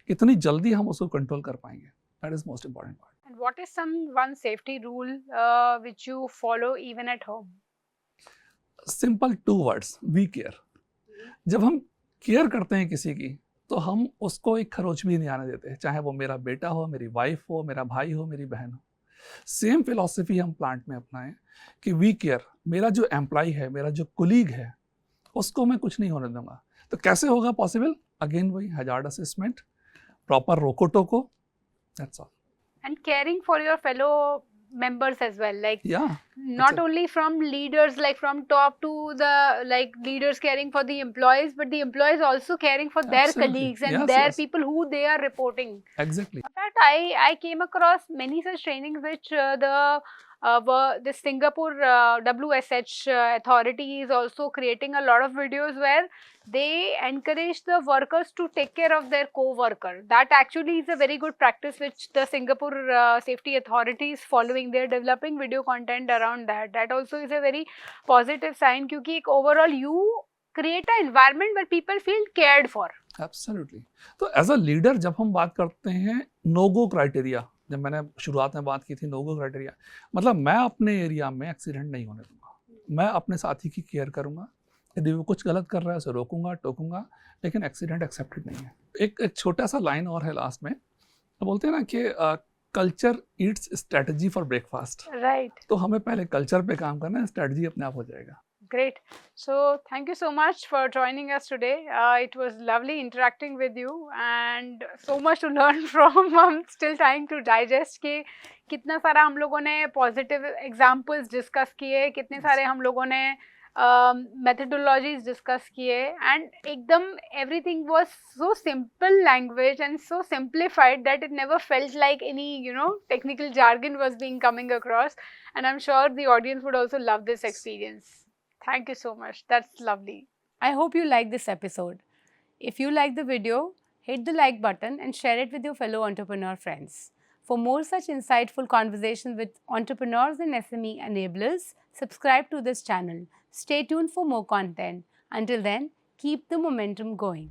कितनी जल्दी हम उसको कंट्रोल कर पाएंगे, that is most important part. And what is some one safety rule which you follow even at home? Simple 2 words, we care. जब हम केयर करते हैं किसी की तो हम उसको एक खरोच भी नहीं आने देते, चाहे वो मेरा बेटा हो, मेरी वाइफ हो, मेरा भाई हो, मेरी बहन हो. सेम फिलॉसफी हम प्लांट में अपनाएं कि वी केयर. मेरा जो एम्प्लॉय है, मेरा जो कुलीग है, उसको मैं कुछ नहीं होने दूंगा. तो कैसे होगा पॉसिबल? अगेन वही हजार्ड असेसमेंट, प्रॉपर रोको टोको, that's all. And caring for your fellow members as well, like या not only from leaders, like from top to the like leaders caring for the employees, but the employees also caring for their Absolutely. colleagues and Yes, their yes. people who they are reporting. Exactly. In fact, I came across many such trainings which the Singapore WSH authority is also creating a lot of videos where they encourage the workers to take care of their co-worker. That actually is a very good practice which the Singapore safety authority is following. They are developing video content around that. That also is a very positive sign क्योंकि overall you create an environment where people feel cared for. Absolutely. तो as a leader जब हम बात करते हैं no go criteria, जब मैंने शुरुआत में बात की थी नो गो क्राइटेरिया, मतलब मैं अपने एरिया में एक्सीडेंट नहीं होने दूंगा. मैं अपने साथी की केयर करूंगा, यदि वो कुछ गलत कर रहा है उसे रोकूंगा टोकूंगा, लेकिन एक्सीडेंट एक्सेप्टेड नहीं है. एक छोटा सा लाइन और है लास्ट में, तो बोलते हैं ना कि culture Yeats strategy for breakfast. Right. तो हमें पहले कल्चर पे काम करना है, स्ट्रेटजी अपने आप हो जाएगा. Great. So thank you so much for joining us today. It was lovely interacting with you and so much to learn from. I'm still trying to digest कि कितना सारा हम लोगों ने positive examples discuss किए, कितने सारे हम लोगों ने methodologies discuss किए, and एकदम everything was so simple language and so simplified that it never felt like any technical jargon was being coming across, and I'm sure the audience would also love this experience. Thank you so much. That's lovely. I hope you liked this episode. If you liked the video, hit the like button and share it with your fellow entrepreneur friends. For more such insightful conversations with entrepreneurs and SME enablers, subscribe to this channel. Stay tuned for more content. Until then, keep the momentum going.